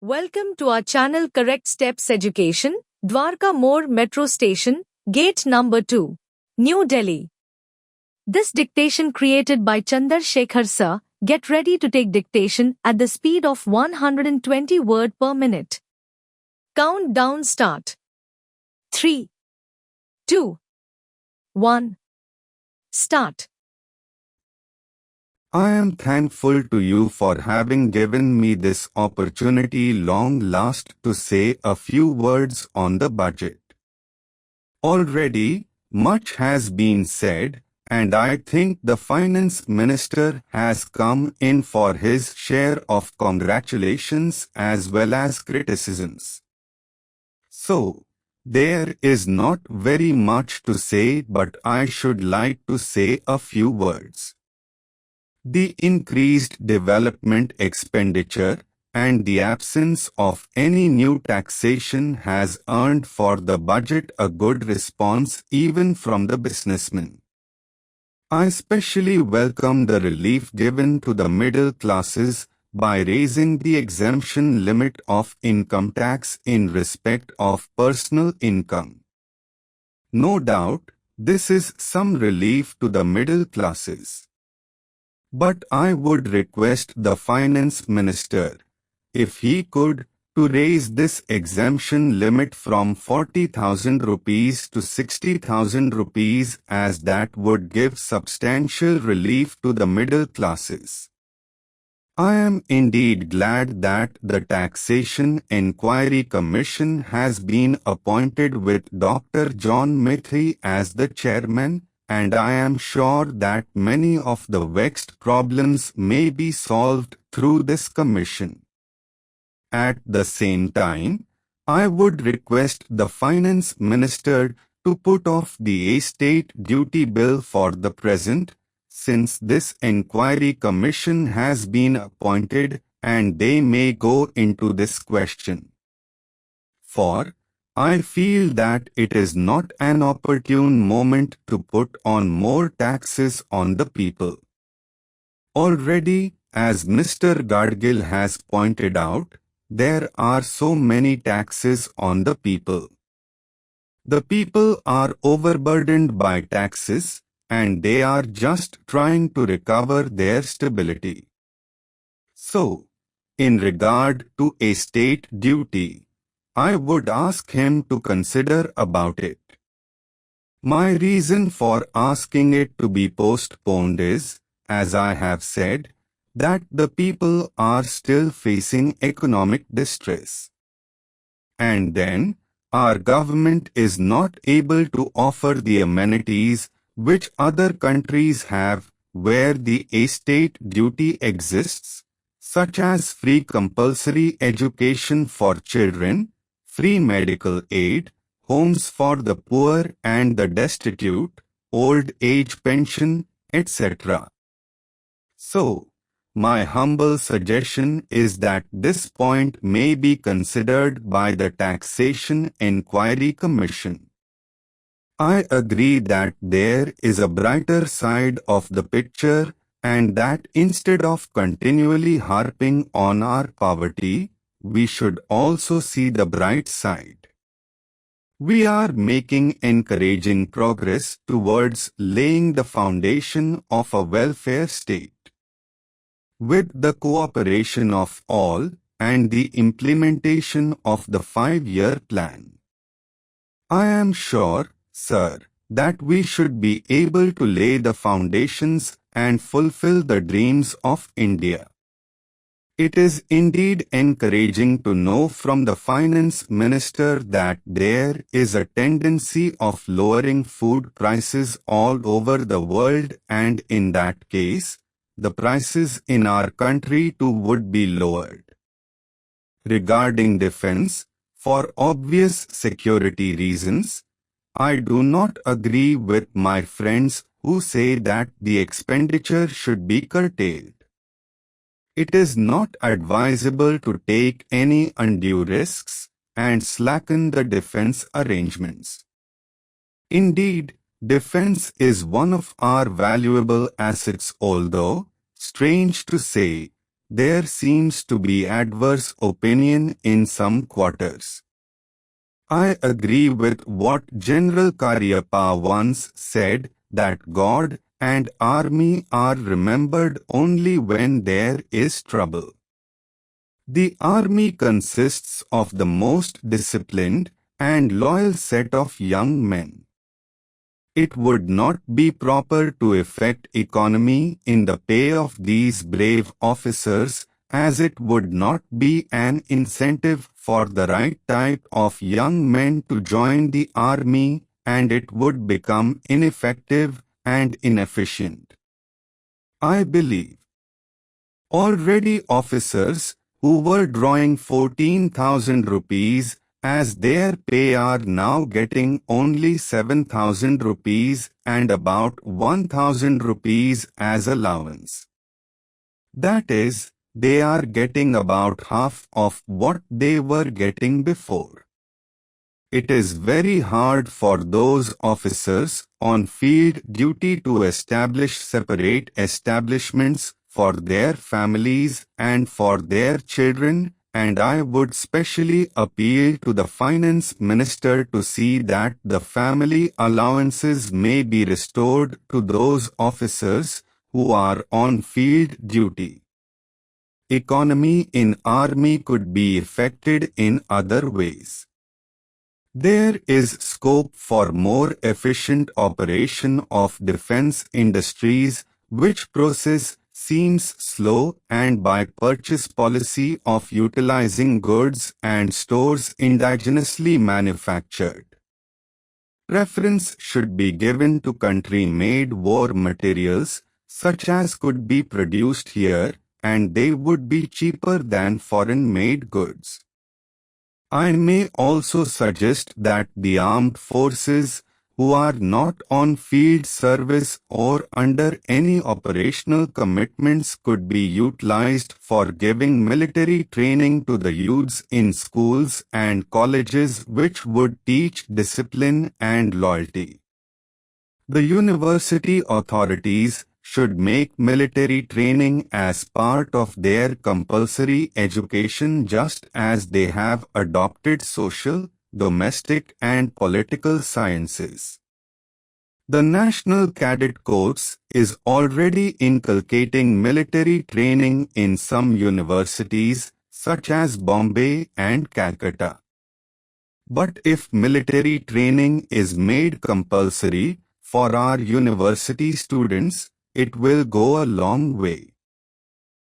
Welcome to our channel Correct Steps Education, Dwarka More Metro Station, Gate number 2, New Delhi. This dictation created by Chandra sir. Get ready to take dictation at the speed of 120 words per minute. Countdown start. 3, 2, 1. Start. I am thankful to you for having given me this opportunity long last to say a few words on the budget. Already, much has been said, and I think the Finance Minister has come in for his share of congratulations as well as criticisms. So, there is not very much to say, but I should like to say a few words. The increased development expenditure and the absence of any new taxation has earned for the budget a good response even from the businessmen. I especially welcome the relief given to the middle classes by raising the exemption limit of income tax in respect of personal income. No doubt, this is some relief to the middle classes. But I would request the Finance Minister, if he could, to raise this exemption limit from 40,000 rupees to 60,000 rupees, as that would give substantial relief to the middle classes. I am indeed glad that the Taxation Enquiry Commission has been appointed with Dr. John Mithi as the chairman, and I am sure that many of the vexed problems may be solved through this commission. At the same time, I would request the Finance Minister to put off the estate duty bill for the present, since this enquiry commission has been appointed and they may go into this question. For I feel that it is not an opportune moment to put on more taxes on the people. Already, as Mr. Gadgil has pointed out, there are so many taxes on the people. The people are overburdened by taxes, and they are just trying to recover their stability. So, in regard to estate duty, I would ask him to consider about it. My reason for asking it to be postponed is, as I have said, that the people are still facing economic distress. And then, our government is not able to offer the amenities which other countries have where the estate duty exists, such as free compulsory education for children, free medical aid, homes for the poor and the destitute, old age pension, etc. So, my humble suggestion is that this point may be considered by the Taxation Enquiry Commission. I agree that there is a brighter side of the picture, and that instead of continually harping on our poverty, we should also see the bright side. We are making encouraging progress towards laying the foundation of a welfare state. With the cooperation of all and the implementation of the 5-year plan, I am sure, sir, that we should be able to lay the foundations and fulfill the dreams of India. It is indeed encouraging to know from the Finance Minister that there is a tendency of lowering food prices all over the world, and in that case, the prices in our country too would be lowered. Regarding defense, for obvious security reasons, I do not agree with my friends who say that the expenditure should be curtailed. It is not advisable to take any undue risks and slacken the defense arrangements. Indeed, defense is one of our valuable assets, although, strange to say, there seems to be adverse opinion in some quarters. I agree with what General Cariappa once said, that God and army are remembered only when there is trouble. The army consists of the most disciplined and loyal set of young men. It would not be proper to affect economy in the pay of these brave officers, as it would not be an incentive for the right type of young men to join the army, and it would become ineffective and inefficient. I believe already officers who were drawing 14,000 rupees as their pay are now getting only 7,000 rupees and about 1,000 rupees as allowance. That is, they are getting about half of what they were getting before. It is very hard for those officers on field duty to establish separate establishments for their families and for their children, and I would specially appeal to the Finance Minister to see that the family allowances may be restored to those officers who are on field duty. Economy in army could be affected in other ways. There is scope for more efficient operation of defense industries, which process seems slow, and by purchase policy of utilizing goods and stores indigenously manufactured. Preference should be given to country-made war materials, such as could be produced here, and they would be cheaper than foreign-made goods. I may also suggest that the armed forces who are not on field service or under any operational commitments could be utilized for giving military training to the youths in schools and colleges, which would teach discipline and loyalty. The university authorities should make military training as part of their compulsory education, just as they have adopted social, domestic and political sciences. The National Cadet Corps is already inculcating military training in some universities, such as Bombay and Calcutta. But if military training is made compulsory for our university students, it will go a long way.